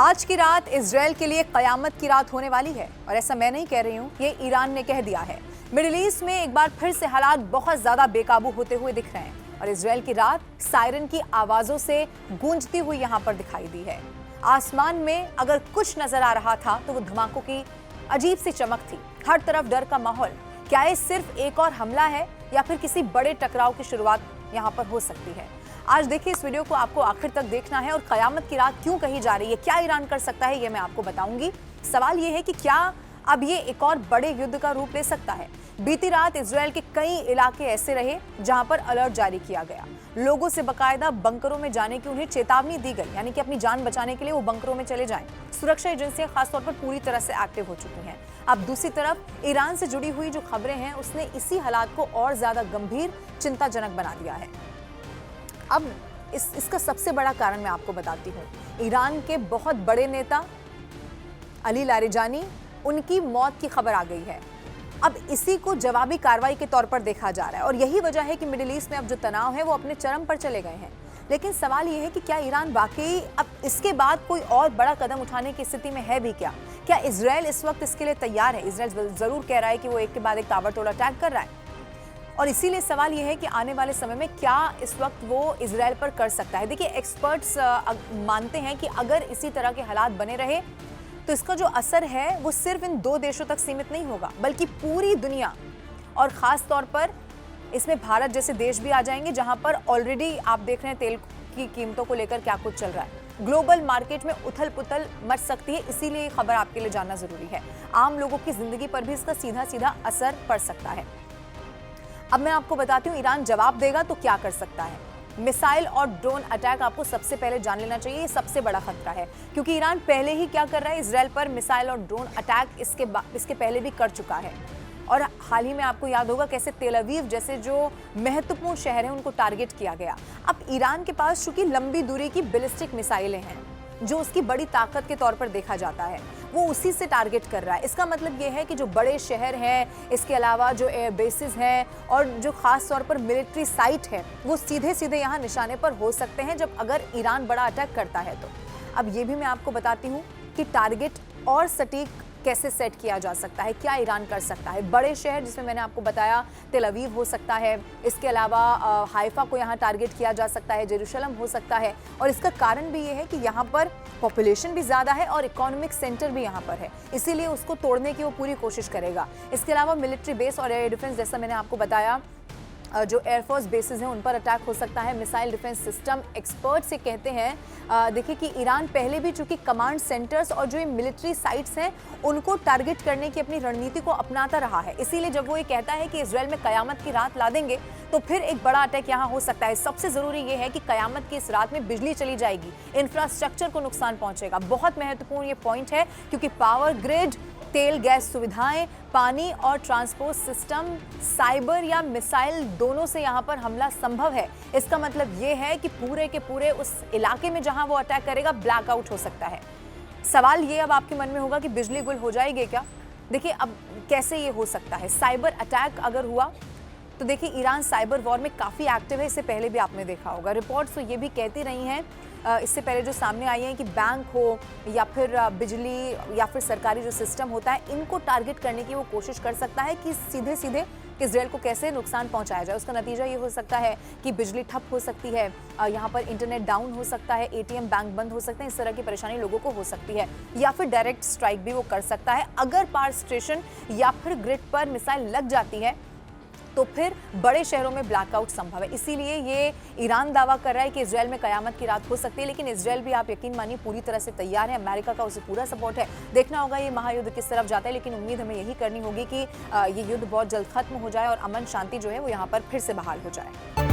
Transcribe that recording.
आज की रात इजरायल के लिए कयामत की रात होने वाली है और ऐसा मैं नहीं कह रही हूँ, ये ईरान ने कह दिया है। मिडिल ईस्ट में एक बार फिर से हालात बहुत ज्यादा बेकाबू होते हुए दिख रहे हैं और इजरायल की रात सायरन की आवाजों से गूंजती हुई यहाँ पर दिखाई दी है। आसमान में अगर कुछ नजर आ रहा था तो वो धमाकों की अजीब सी चमक थी। हर तरफ डर का माहौल। क्या ये सिर्फ एक और हमला है या फिर किसी बड़े टकराव की शुरुआत यहाँ पर हो सकती है? आज देखिए इस वीडियो को, आपको आखिर तक देखना है और कयामत की रात क्यों कही जा रही है, क्या ईरान कर सकता है, ये मैं आपको बताऊंगी। सवाल ये है कि क्या अब ये एक और बड़े युद्ध का रूप ले सकता है? बीती रात इजरायल के कई इलाके ऐसे रहे जहां पर अलर्ट जारी किया गया। लोगों से बकायदा बंकरों में जाने की उन्हें चेतावनी दी गई, यानी कि अपनी जान बचाने के लिए वो बंकरों में चले जाएं। सुरक्षा एजेंसियां खासतौर पर पूरी तरह से एक्टिव हो चुकी हैं। अब दूसरी तरफ ईरान से जुड़ी हुई जो खबरें हैं उसने इसी हालात को और ज्यादा गंभीर, चिंताजनक बना दिया है। अब इसका सबसे बड़ा कारण मैं आपको बताती हूँ। ईरान के बहुत बड़े नेता अली लारिजानी, उनकी मौत की खबर आ गई है। अब इसी को जवाबी कार्रवाई के तौर पर देखा जा रहा है और यही वजह है कि मिडिल ईस्ट में अब जो तनाव है वो अपने चरम पर चले गए हैं। लेकिन सवाल ये है कि क्या ईरान वाकई अब इसके बाद कोई और बड़ा कदम उठाने की स्थिति में है भी क्या? क्या इजरायल इस वक्त इसके लिए तैयार है? इजरायल जरूर कह रहा है कि वो एक के बाद एक ताबड़तोड़ अटैक कर रहा है और इसीलिए सवाल यह है कि आने वाले समय में क्या इस वक्त वो इजरायल पर कर सकता है। देखिए, एक्सपर्ट्स मानते हैं कि अगर इसी तरह के हालात बने रहे तो इसका जो असर है वो सिर्फ इन दो देशों तक सीमित नहीं होगा, बल्कि पूरी दुनिया, और ख़ास तौर पर इसमें भारत जैसे देश भी आ जाएंगे जहां पर ऑलरेडी आप देख रहे हैं तेल की कीमतों को लेकर क्या कुछ चल रहा है। ग्लोबल मार्केट में उथल पुथल मच सकती है, इसीलिए ये खबर आपके लिए जानना जरूरी है। आम लोगों की जिंदगी पर भी इसका सीधा सीधा असर पड़ सकता है। अब मैं आपको बताती हूँ ईरान जवाब देगा तो क्या कर सकता है। मिसाइल और ड्रोन अटैक आपको सबसे पहले जान लेना चाहिए, ये सबसे बड़ा खतरा है क्योंकि ईरान पहले ही क्या कर रहा है, इजरायल पर मिसाइल और ड्रोन अटैक इसके पहले भी कर चुका है। और हाल ही में आपको याद होगा कैसे तेल अवीव जैसे जो महत्वपूर्ण शहर हैं उनको टारगेट किया गया। अब ईरान के पास चूंकि लंबी दूरी की बैलिस्टिक मिसाइलें हैं जो उसकी बड़ी ताकत के तौर पर देखा जाता है, वो उसी से टारगेट कर रहा है। इसका मतलब ये है कि जो बड़े शहर हैं, इसके अलावा जो एयर बेसिस हैं और जो खास तौर पर मिलिट्री साइट है, वो सीधे सीधे यहाँ निशाने पर हो सकते हैं जब अगर ईरान बड़ा अटैक करता है तो। अब ये भी मैं आपको बताती हूँ कि टारगेट और सटीक कैसे सेट किया जा सकता है, क्या ईरान कर सकता है। बड़े शहर जिसमें मैंने आपको बताया तेल अवीव हो सकता है, इसके अलावा हाइफा को यहाँ टारगेट किया जा सकता है, जेरूशलम हो सकता है। और इसका कारण भी ये है कि यहाँ पर पॉपुलेशन भी ज़्यादा है और इकोनॉमिक सेंटर भी यहाँ पर है, इसीलिए उसको तोड़ने की वो पूरी कोशिश करेगा। इसके अलावा मिलिट्री बेस और एयर डिफेंस, जैसा मैंने आपको बताया, जो एयरफोर्स बेसिस हैं उन पर अटैक हो सकता है। मिसाइल डिफेंस सिस्टम, एक्सपर्ट्स ये कहते हैं देखिए कि ईरान पहले भी चूंकि कमांड सेंटर्स और जो ये मिलिट्री साइट्स हैं उनको टारगेट करने की अपनी रणनीति को अपनाता रहा है। इसीलिए जब वो ये कहता है कि इजरायल में कयामत की रात ला देंगे तो फिर एक बड़ा अटैक यहाँ हो सकता है। सबसे ज़रूरी ये है कि कयामत की इस रात में बिजली चली जाएगी, इंफ्रास्ट्रक्चर को नुकसान पहुँचेगा। बहुत महत्वपूर्ण ये पॉइंट है क्योंकि पावर ग्रिड, तेल गैस सुविधाएं, पानी और ट्रांसपोर्ट सिस्टम, साइबर या मिसाइल दोनों से यहाँ पर हमला संभव है। इसका मतलब ये है कि पूरे के पूरे उस इलाके में जहाँ वो अटैक करेगा ब्लैकआउट हो सकता है। सवाल ये अब आपके मन में होगा कि बिजली गुल हो जाएगी क्या? देखिए, अब कैसे ये हो सकता है। साइबर अटैक अगर हुआ तो देखिए ईरान साइबर वॉर में काफ़ी एक्टिव है, इससे पहले भी आपने देखा होगा। रिपोर्ट्स तो ये भी कहती रही हैं इससे पहले जो सामने आई हैं कि बैंक हो या फिर बिजली या फिर सरकारी जो सिस्टम होता है, इनको टारगेट करने की वो कोशिश कर सकता है कि सीधे सीधे इजरायल को कैसे नुकसान पहुंचाया जाए। उसका नतीजा ये हो सकता है कि बिजली ठप हो सकती है, यहाँ पर इंटरनेट डाउन हो सकता है, एटीएम बैंक बंद हो सकते हैं। इस तरह की परेशानी लोगों को हो सकती है या फिर डायरेक्ट स्ट्राइक भी वो कर सकता है। अगर पावर स्टेशन या फिर ग्रिड पर मिसाइल लग जाती है तो फिर बड़े शहरों में ब्लैकआउट संभव है। इसीलिए ये ईरान दावा कर रहा है कि इजरायल में कयामत की रात हो सकती है, लेकिन इजरायल भी आप यकीन मानिए पूरी तरह से तैयार है। अमेरिका का उसे पूरा सपोर्ट है। देखना होगा ये महायुद्ध किस तरफ जाता है, लेकिन उम्मीद हमें यही करनी होगी कि ये युद्ध बहुत जल्द खत्म हो जाए और अमन शांति जो है वो यहाँ पर फिर से बहाल हो जाए।